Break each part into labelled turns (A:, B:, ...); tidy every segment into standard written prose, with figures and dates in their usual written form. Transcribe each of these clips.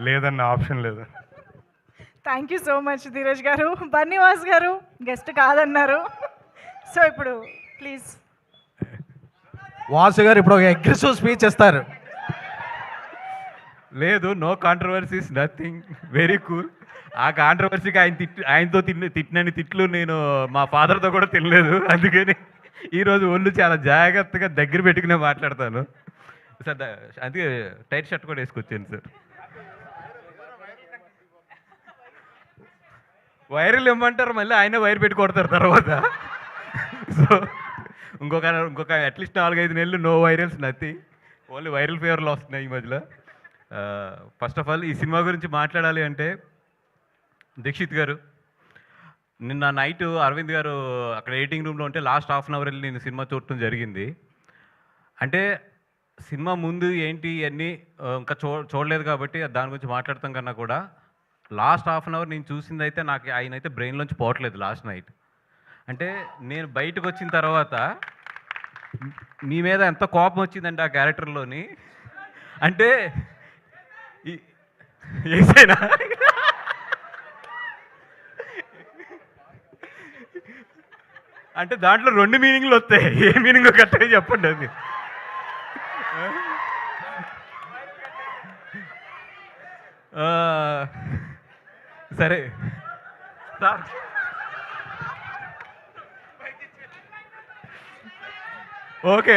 A: లేదన్న ఆప్షన్ లేదు.
B: Thank you so much Dheeraj గారు. బన్నీవాస్ గారు గెస్ట్ కాదన్నారు. సో ఇప్పుడు ప్లీజ్.
C: వాసు గారు ఇప్పుడు ఒక అగ్రెసివ్ స్పీచ్ ఇస్తారు.
D: లేదు, no controversies, nothing, very cool. ఆ కాంట్రవర్సీకి ఆయనతో తిట్టినని తిట్లు నేను మా ఫాదర్తో కూడా తినలేదు. అందుకని ఈరోజు ఒళ్ళు చాలా జాగ్రత్తగా దగ్గర పెట్టుకునే మాట్లాడతాను సార్. అందుకే టైట్ షర్ట్ కూడా వేసుకొచ్చాను సార్. వైరల్ ఇమ్మంటారు, మళ్ళీ ఆయన వైర్ పెట్టి కొడతారు తర్వాత. సో ఇంకొక అట్లీస్ట్ 4-5 నెలలు no virals, nothing, only viral ఫీవర్లు వస్తున్నాయి ఈ మధ్యలో. ఫస్ట్ ఆఫ్ ఆల్ ఈ సినిమా గురించి మాట్లాడాలి అంటే, దీక్షిత్ గారు నిన్న నైట్ అరవింద్ గారు అక్కడ ఎడిటింగ్ రూమ్లో ఉంటే లాస్ట్ హాఫ్ అన్ అవర్ వెళ్ళి నేను సినిమా చూడటం జరిగింది. అంటే సినిమా ముందు ఏంటి ఇవన్నీ ఇంకా చూడలేదు కాబట్టి దాని గురించి మాట్లాడతాం కన్నా కూడా లాస్ట్ హాఫ్ అన్ అవర్ నేను చూసింది అయితే నాకు ఆయన అయితే బ్రెయిన్లోంచి పోవట్లేదు లాస్ట్ నైట్. అంటే నేను బయటకు వచ్చిన తర్వాత మీ మీద ఎంత కోపం వచ్చిందంటే ఆ క్యారెక్టర్లోని, అంటే ఏసైనా అంటే దాంట్లో 2 మీనింగ్లు వస్తాయి. ఏ మీనింగ్ కరెక్ట్గా చెప్పండి అది. సరే సార్, ఓకే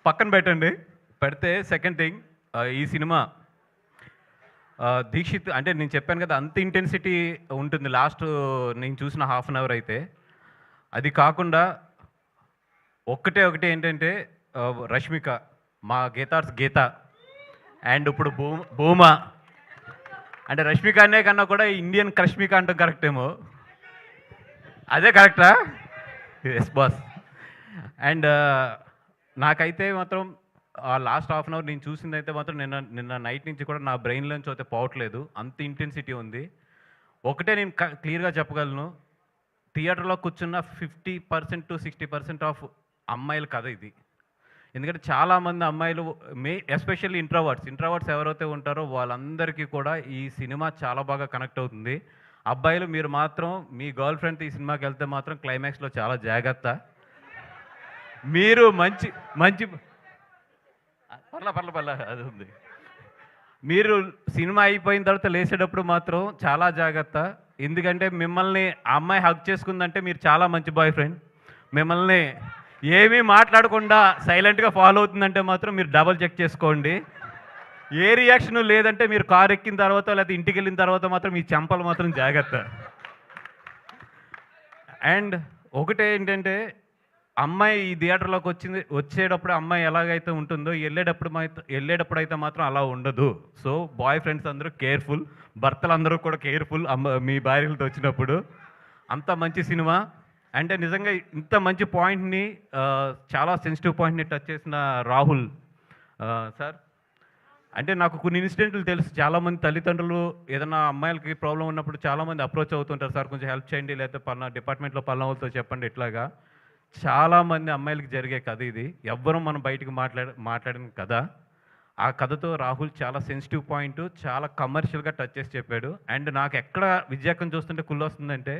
D: పక్కన పెట్టండి. పెడితే సెకండ్ థింగ్, ఈ సినిమా దీక్షిత్ అంటే నేను చెప్పాను కదా అంత ఇంటెన్సిటీ ఉంటుంది లాస్ట్ నేను చూసిన హాఫ్ అన్ అవర్ అయితే. అది కాకుండా ఒకటే ఏంటంటే రష్మిక, మా గీతార్స్ గీత, అండ్ ఇప్పుడు భూమా. అంటే రష్మిక అనే కన్నా కూడా ఇండియన్ రష్మిక అంటాం కరెక్ట్ ఏమో, అదే కరెక్టా? Yes boss. అండ్ నాకైతే మాత్రం ఆ లాస్ట్ హాఫ్ అన్ అవర్ నేను చూసింది అయితే మాత్రం నిన్న నైట్ నుంచి కూడా నా బ్రెయిన్లోంచి అయితే పోవట్లేదు, అంత ఇంటెన్సిటీ ఉంది. ఒకటే నేను క్లియర్గా చెప్పగలను, థియేటర్లో కూర్చున్న 50% to 60% ఆఫ్ అమ్మాయిల కథ ఇది. ఎందుకంటే చాలామంది అమ్మాయిలు ఎస్పెషల్లీ ఇంట్రోవర్ట్స్ ఎవరైతే ఉంటారో వాళ్ళందరికీ కూడా ఈ సినిమా చాలా బాగా కనెక్ట్ అవుతుంది. అబ్బాయిలు మీరు మాత్రం మీ గర్ల్ ఫ్రెండ్తో ఈ సినిమాకి వెళ్తే మాత్రం క్లైమాక్స్లో చాలా జాగ్రత్త. మీరు మంచి పర్ల అది ఉంది. మీరు సినిమా అయిపోయిన తర్వాత లేచేటప్పుడు మాత్రం చాలా జాగ్రత్త. ఎందుకంటే మిమ్మల్ని ఆ అమ్మాయి హగ్ చేసుకుందంటే మీరు చాలా మంచి బాయ్ ఫ్రెండ్. మిమ్మల్ని ఏమీ మాట్లాడకుండా సైలెంట్గా ఫాలో అవుతుందంటే మాత్రం మీరు డబల్ చెక్ చేసుకోండి. ఏ రియాక్షన్ లేదంటే మీరు కారు ఎక్కిన తర్వాత లేకపోతే ఇంటికి వెళ్ళిన తర్వాత మాత్రం మీ చెంపలు మాత్రం జాగ్రత్త. అండ్ ఒకటే ఏంటంటే, అమ్మాయి ఈ థియేటర్లోకి వచ్చేటప్పుడు అమ్మాయి ఎలాగైతే ఉంటుందో వెళ్ళేటప్పుడు అయితే మాత్రం అలా ఉండదు. సో బాయ్ ఫ్రెండ్స్ అందరూ కేర్ఫుల్, భర్తలు అందరూ కూడా కేర్ఫుల్ మీ భార్యలతో వచ్చినప్పుడు. అంత మంచి సినిమా. అంటే నిజంగా ఇంత మంచి పాయింట్ని, చాలా సెన్సిటివ్ పాయింట్ని టచ్ చేసిన రాహుల్ సార్. అంటే నాకు కొన్ని ఇన్సిడెంట్లు తెలుసు, చాలామంది తల్లిదండ్రులు ఏదైనా అమ్మాయిలకి ప్రాబ్లం ఉన్నప్పుడు చాలామంది అప్రోచ్ అవుతుంటారు, సార్ కొంచెం హెల్ప్ చేయండి, లేకపోతే పలానా డిపార్ట్మెంట్లో పలానా వాళ్ళతో చెప్పండి. ఇట్లాగా చాలామంది అమ్మాయిలకి జరిగే కథ ఇది. ఎవ్వరూ మనం బయటకు మాట్లాడిన కథ. ఆ కథతో రాహుల్ చాలా సెన్సిటివ్ పాయింట్ చాలా కమర్షియల్గా టచ్ చేసి చెప్పాడు. అండ్ నాకు ఎక్కడ విజయకం చూస్తుంటే కుళ్ళు వస్తుందంటే,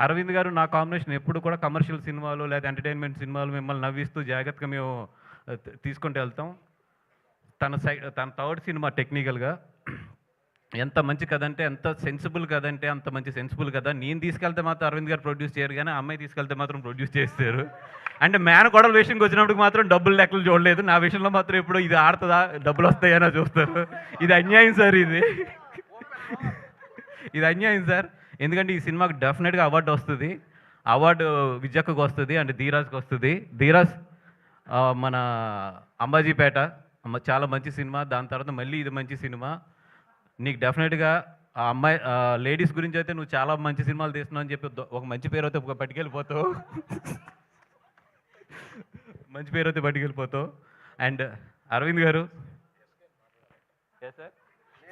D: అరవింద్ గారు నా కాంబినేషన్ ఎప్పుడు కూడా కమర్షియల్ సినిమాలు లేదా ఎంటర్టైన్మెంట్ సినిమాలు మిమ్మల్ని నవ్విస్తూ జాగ్రత్తగా మేము తీసుకుంటూ వెళ్తాం. తన థర్డ్ సినిమా టెక్నికల్గా ఎంత మంచి కథ అంటే, ఎంత సెన్సిబుల్ కథ అంటే అంత మంచి సెన్సిబుల్ కథ. నేను తీసుకెళ్తే మాత్రం అరవింద్ గారు ప్రొడ్యూస్ చేయరు, కానీ అమ్మాయి తీసుకెళ్తే మాత్రం ప్రొడ్యూస్ చేస్తారు. అంటే మేనకోడల విషయంకి వచ్చినప్పుడు మాత్రం డబ్బులు లెక్కలు చూడలేదు. నా విషయంలో మాత్రం ఇప్పుడు ఇది ఆడుతుందా డబ్బులు వస్తాయనో చూస్తారు. ఇది అన్యాయం సార్, ఇది అన్యాయం సార్. ఎందుకంటే ఈ సినిమాకి డెఫినెట్గా అవార్డు వస్తుంది. అవార్డు విజయక్కకు వస్తుంది అండ్ ధీరాజ్కి వస్తుంది. ధీరాజ్ మన అంబాజీపేట చాలా మంచి సినిమా, దాని తర్వాత మళ్ళీ ఇది మంచి సినిమా. నీకు డెఫినెట్గా ఆ అమ్మాయి లేడీస్ గురించి అయితే నువ్వు చాలా మంచి సినిమాలు తీస్తున్నావు అని చెప్పి ఒక మంచి పేరు అయితే పట్టుకెళ్ళిపోతావు. మంచి పేరు అయితే పట్టుకెళ్ళిపోతావు. అండ్ అరవింద్ గారు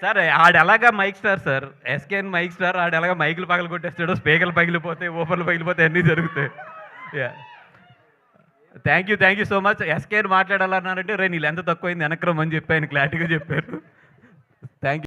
D: సార్, ఆడు ఎలాగా mike star sir, SKN mike star. ఆడు ఎలాగా మైకులు పగలు కొట్టేస్తాడు, స్పీకర్లు పగిలిపోతాయి, ఓపర్లు పగిలిపోతాయి, అన్నీ జరుగుతాయి. Yeah, thank you so much. SKN మాట్లాడాలన్నారంటే రే నీళ్ళు ఎంత తక్కువైంది వెనక్రమని చెప్పి ఆయన క్లారిటీగా చెప్పారు. Thank you.